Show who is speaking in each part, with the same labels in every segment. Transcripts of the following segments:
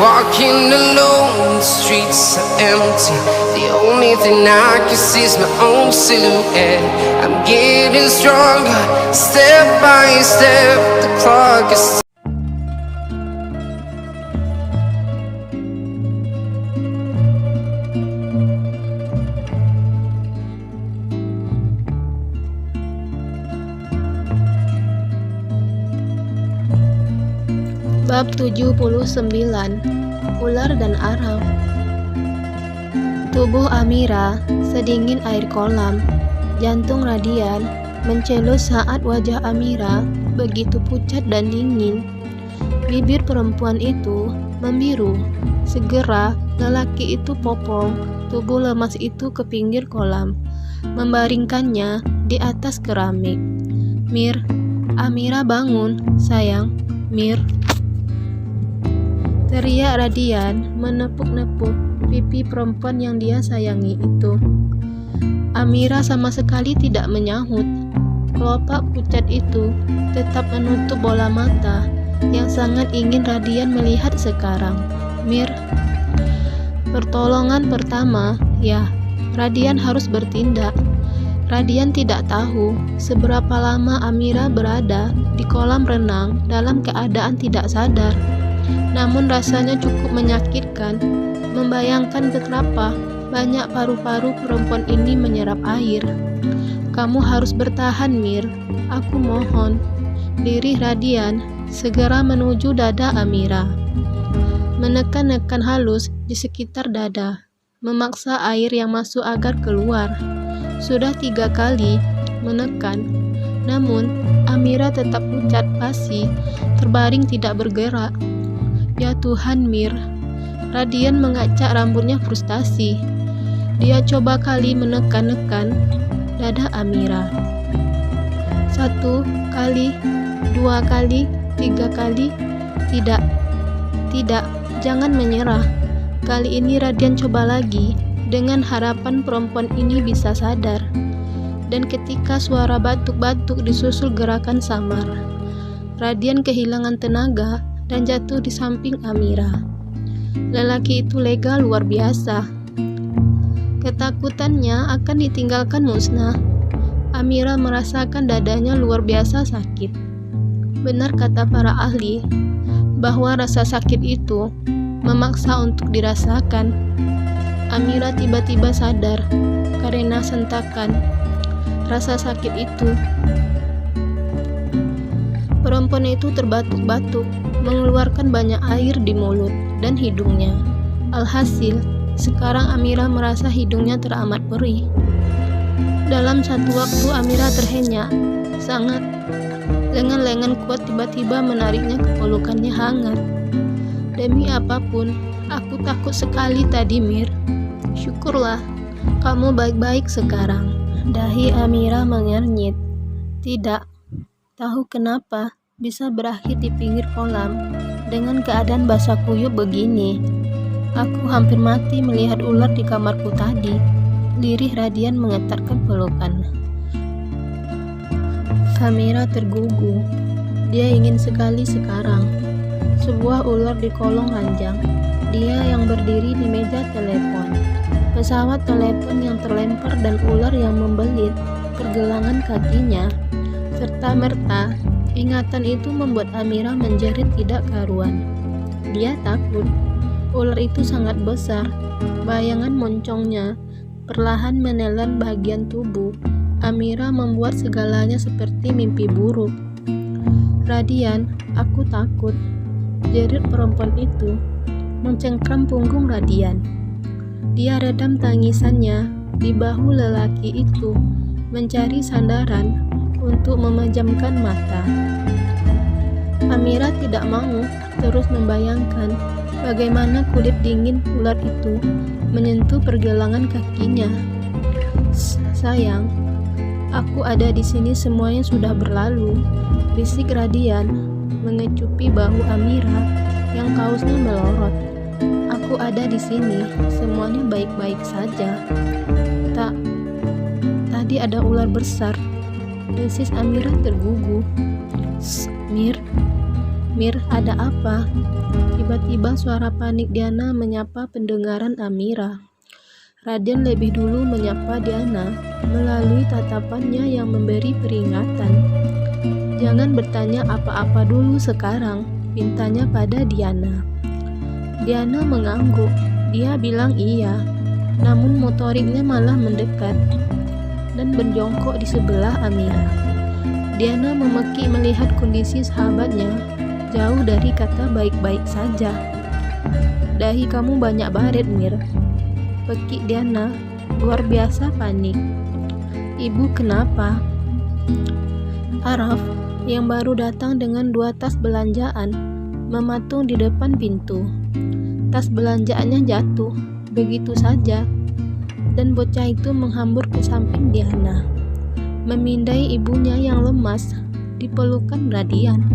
Speaker 1: Walking alone, the streets are empty. The only thing I can see is my own silhouette. I'm getting stronger, step by step. The clock is
Speaker 2: Bab 79. Ular dan Arang. Tubuh Amira sedingin air kolam. Jantung Radian mencelup saat wajah Amira begitu pucat dan dingin. Bibir perempuan itu membiru. Segera lelaki itu popong tubuh lemas itu ke pinggir kolam, membaringkannya di atas keramik. "Mir, Amira bangun, sayang, Mir," teriak Radian menepuk-nepuk pipi perempuan yang dia sayangi itu. Amira sama sekali tidak menyahut. Kelopak pucat itu tetap menutup bola mata yang sangat ingin Radian melihat sekarang. "Mir." Pertolongan pertama, ya, Radian harus bertindak. Radian tidak tahu seberapa lama Amira berada di kolam renang dalam keadaan tidak sadar. Namun rasanya cukup menyakitkan membayangkan betapa banyak paru-paru perempuan ini menyerap air. "Kamu harus bertahan, Mir. Aku mohon." Lirih Radian segera menuju dada Amira, menekan-nekan halus di sekitar dada, memaksa air yang masuk agar keluar. Sudah 3 kali menekan, namun Amira tetap pucat pasi, terbaring tidak bergerak. "Ya Tuhan, Mir." Radian mengacak rambutnya frustasi. Dia coba kali menekan-nekan dada Amira. 1 kali, 2 kali, 3 kali. Tidak, jangan menyerah. Kali ini Radian coba lagi dengan harapan perempuan ini bisa sadar. Dan ketika suara batuk-batuk disusul gerakan samar, Radian kehilangan tenaga dan jatuh di samping Amira. Lelaki itu lega luar biasa. Ketakutannya akan ditinggalkan musnah. Amira merasakan dadanya luar biasa sakit. Benar kata para ahli bahwa rasa sakit itu memaksa untuk dirasakan. Amira tiba-tiba sadar karena sentakan rasa sakit itu. Perempuan itu terbatuk-batuk, mengeluarkan banyak air di mulut dan hidungnya. Alhasil, sekarang Amira merasa hidungnya teramat perih. Dalam satu waktu Amira terhenyak sangat. Lengan-lengan kuat tiba-tiba menariknya ke pelukannya hangat. "Demi apapun, aku takut sekali tadi, Mir." "Syukurlah, kamu baik-baik sekarang." Dahi Amira mengernyit. Tidak tahu kenapa bisa berakhir di pinggir kolam dengan keadaan basah kuyup begini. "Aku hampir mati melihat ular di kamarku tadi." Lirih Radian mengetatkan pelukan. Amira tergugu. Dia ingin sekali sekarang sebuah ular di kolong ranjang. Dia yang berdiri di meja telepon, pesawat telepon yang terlempar dan ular yang membelit pergelangan kakinya. Serta merta ingatan itu membuat Amira menjerit tidak karuan. Dia takut. Ular itu sangat besar. Bayangan moncongnya perlahan menelan bagian tubuh Amira, membuat segalanya seperti mimpi buruk. "Radian, aku takut," jerit perempuan itu mencengkram punggung Radian. Dia redam tangisannya di bahu lelaki itu, mencari sandaran untuk memejamkan mata. Amira tidak mau terus membayangkan bagaimana kulit dingin ular itu menyentuh pergelangan kakinya. "Sayang, aku ada di sini, semuanya sudah berlalu," bisik Radian mengecupi bahu Amira yang kaosnya melorot. "Aku ada di sini, semuanya baik-baik saja." Tadi ada ular besar," desis Amira tergugu. "Mir." Mir, ada apa? Tiba-tiba suara panik Diana menyapa pendengaran Amira. Radian lebih dulu menyapa Diana melalui tatapannya yang memberi peringatan. Jangan bertanya apa-apa dulu sekarang, pintanya pada Diana. Diana mengangguk. Dia bilang iya, namun motoriknya malah mendekat dan berjongkok di sebelah Amira. Diana memeki melihat kondisi sahabatnya, jauh dari kata baik-baik saja. Dahi kamu banyak baret, Mir. Pekik Diana, luar biasa panik. Ibu kenapa? Araf, yang baru datang dengan 2 tas belanjaan, mematung di depan pintu. Tas belanjaannya jatuh, begitu saja, dan bocah itu menghambur ke samping Diana, memindai ibunya yang lemas di pelukan Radian.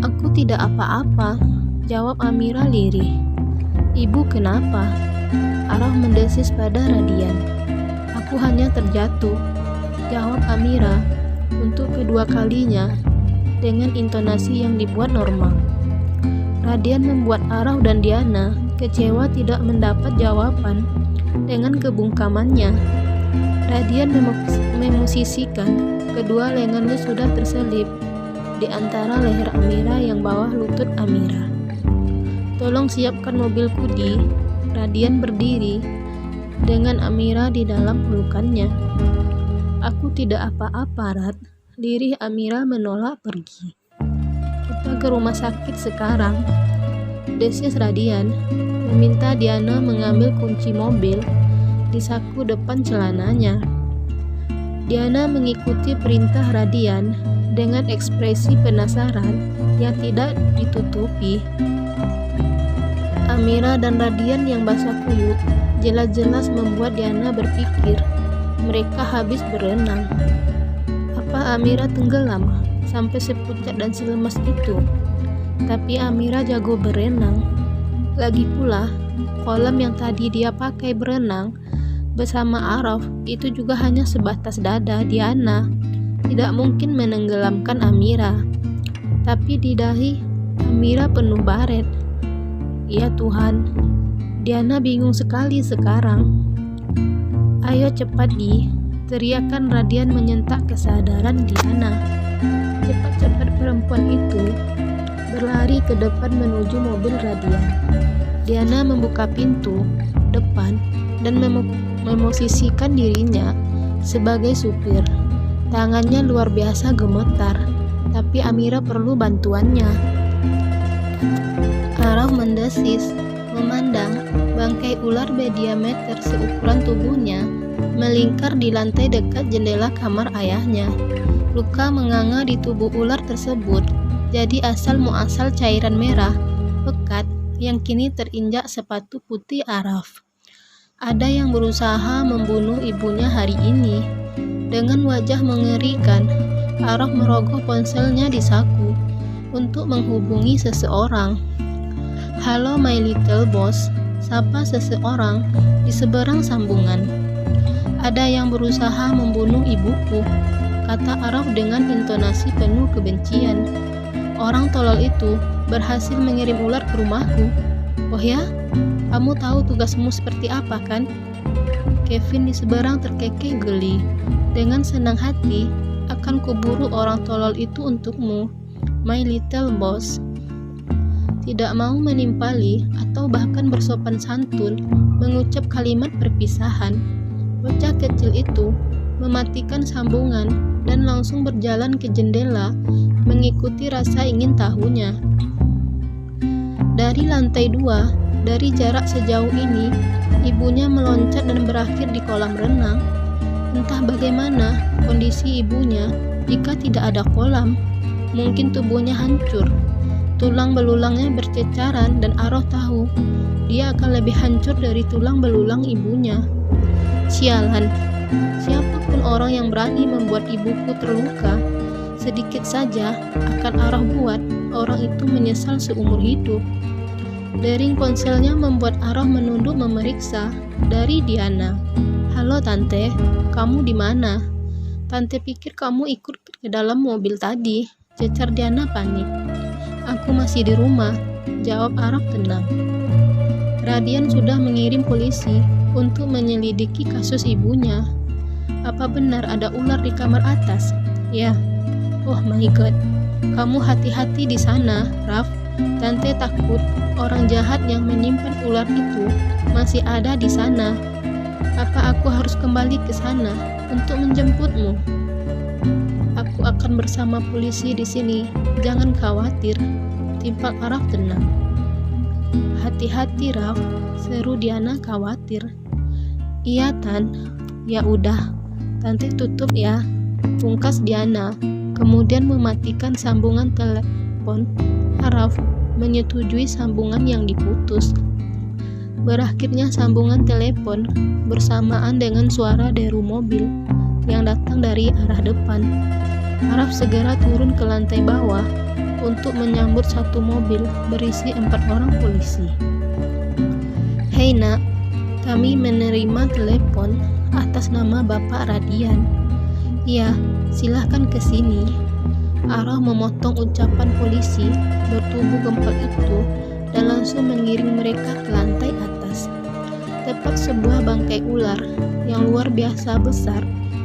Speaker 2: Aku tidak apa-apa, jawab Amira lirih. Ibu kenapa? Araf mendesis pada Radian. Aku hanya terjatuh, jawab Amira untuk kedua kalinya dengan intonasi yang dibuat normal. Radian membuat Araf dan Diana kecewa tidak mendapat jawaban dengan kebungkamannya. Radian memusisikan, kedua lengannya sudah terselip di antara leher Amira yang bawah lutut Amira. Tolong siapkan mobil Kudi. Radian berdiri dengan Amira di dalam pelukannya. Aku tidak apa-apa, Rad. Lirih Amira menolak pergi. Kita ke rumah sakit sekarang, desis Radian, meminta Diana mengambil kunci mobil di saku depan celananya. Diana mengikuti perintah Radian dengan ekspresi penasaran yang tidak ditutupi. Amira dan Radian yang basah kuyup jelas-jelas membuat Diana berpikir mereka habis berenang. Apa Amira tenggelam sampai sepucat dan selemas itu? Tapi Amira jago berenang. Lagi pula, kolam yang tadi dia pakai berenang bersama Araf itu juga hanya sebatas dada Diana. Tidak mungkin menenggelamkan Amira. Tapi di dahi Amira penuh baret. Ya Tuhan, Diana bingung sekali sekarang. Ayo cepat teriakan Radian menyentak kesadaran Diana. Cepat-cepat perempuan itu berlari ke depan menuju mobil Radian. Diana membuka pintu depan dan memosisikan dirinya sebagai supir. Tangannya luar biasa gemetar, tapi Amira perlu bantuannya. Araf mendesis, memandang bangkai ular berdiameter seukuran tubuhnya melingkar di lantai dekat jendela kamar ayahnya. Luka menganga di tubuh ular tersebut jadi asal muasal cairan merah pekat yang kini terinjak sepatu putih Araf. Ada yang berusaha membunuh ibunya hari ini. Dengan wajah mengerikan, Araf merogoh ponselnya di saku untuk menghubungi seseorang. Halo my little boss, sapa seseorang di seberang sambungan. Ada yang berusaha membunuh ibuku, kata Araf dengan intonasi penuh kebencian. Orang tolol itu berhasil mengirim ular ke rumahku. Oh ya? Kamu tahu tugasmu seperti apa kan? Kevin di seberang terkekeh geli. Dengan senang hati, akan kuburu orang tolol itu untukmu, my little boss. Tidak mau menimpali atau bahkan bersopan santun mengucap kalimat perpisahan, bocah kecil itu mematikan sambungan dan langsung berjalan ke jendela mengikuti rasa ingin tahunya. Dari lantai 2, dari jarak sejauh ini, ibunya meloncat dan berakhir di kolam renang. Entah bagaimana kondisi ibunya jika tidak ada kolam. Mungkin tubuhnya hancur, tulang belulangnya berceceran, dan Araf tahu dia akan lebih hancur dari tulang belulang ibunya. Sialan, siapapun orang yang berani membuat ibuku terluka sedikit saja akan Araf buat orang itu menyesal seumur hidup. Dering ponselnya membuat Araf menunduk memeriksa dari Diana. Halo tante, kamu di mana? Tante pikir kamu ikut ke dalam mobil tadi, cecar Diana panik. Aku masih di rumah, jawab Araf tenang. Radian sudah mengirim polisi untuk menyelidiki kasus ibunya. Apa benar ada ular di kamar atas? Ya. Oh my god. Kamu hati-hati di sana, Raf. Tante takut orang jahat yang menyimpan ular itu masih ada di sana. Apa aku harus kembali ke sana untuk menjemputmu? Aku akan bersama polisi di sini. Jangan khawatir, timpak Araf tenang. Hati-hati, Raf, seru Diana khawatir. Iya, Tan. Ya udah, Tante tutup ya, pungkas Diana. Kemudian mematikan sambungan telepon. Araf menyetujui sambungan yang diputus. Berakhirnya sambungan telepon bersamaan dengan suara deru mobil yang datang dari arah depan. Araf segera turun ke lantai bawah untuk menyambut satu mobil berisi 4 orang polisi. Hei nak, kami menerima telepon atas nama Bapak Radian. Iya, silahkan ke sini. Araf memotong ucapan polisi bertubuh gempal itu dan langsung mengiring mereka ke lantai atas. Tepat sebuah bangkai ular yang luar biasa besar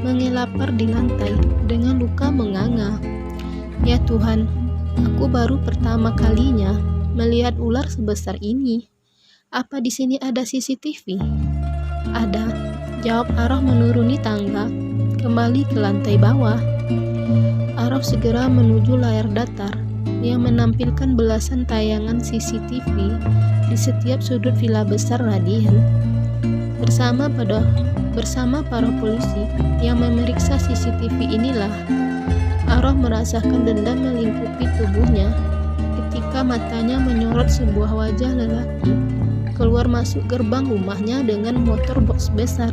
Speaker 2: mengelapar di lantai dengan luka menganga. Ya Tuhan, aku baru pertama kalinya melihat ular sebesar ini. Apa di sini ada CCTV? Ada, jawab Araf menuruni tangga, kembali ke lantai bawah. Araf segera menuju layar datar yang menampilkan belasan tayangan CCTV di setiap sudut villa besar Radian. Bersama para polisi yang memeriksa CCTV inilah, Araf merasakan dendam melingkupi tubuhnya ketika matanya menyorot sebuah wajah lelaki keluar masuk gerbang rumahnya dengan motor box besar.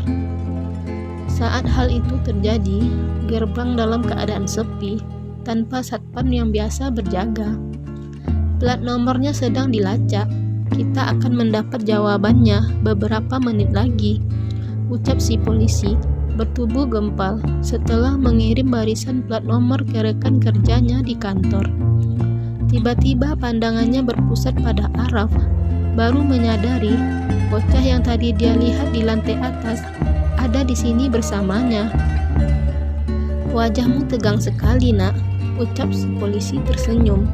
Speaker 2: Saat hal itu terjadi, gerbang dalam keadaan sepi, tanpa satpam yang biasa berjaga. Plat nomornya sedang dilacak. Kita akan mendapat jawabannya beberapa menit lagi, ucap si polisi bertubuh gempal setelah mengirim barisan plat nomor ke rekan kerjanya di kantor. Tiba-tiba pandangannya berpusat pada Araf, baru menyadari bocah yang tadi dia lihat di lantai atas ada di sini bersamanya. Wajahmu tegang sekali nak, ucap si polisi tersenyum.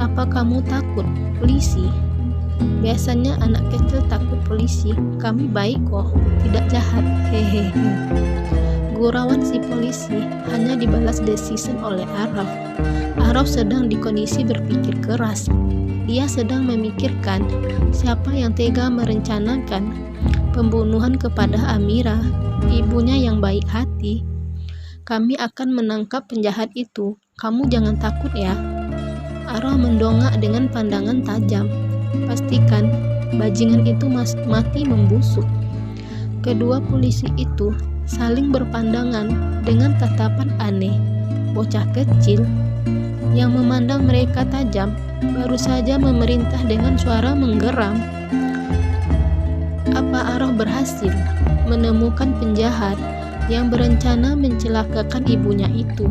Speaker 2: Apa kamu takut, polisi? Biasanya anak kecil takut polisi. Kami baik kok, tidak jahat. Hehehe. Gurauan si polisi hanya dibalas desisan oleh Araf. Araf sedang di kondisi berpikir keras. Dia sedang memikirkan siapa yang tega merencanakan pembunuhan kepada Amira, ibunya yang baik hati. Kami akan menangkap penjahat itu. Kamu jangan takut ya. Araf mendongak dengan pandangan tajam. Pastikan bajingan itu mati membusuk. Kedua polisi itu saling berpandangan dengan tatapan aneh. Bocah kecil yang memandang mereka tajam baru saja memerintah dengan suara menggeram. Apa Araf berhasil menemukan penjahat yang berencana mencelakakan ibunya itu?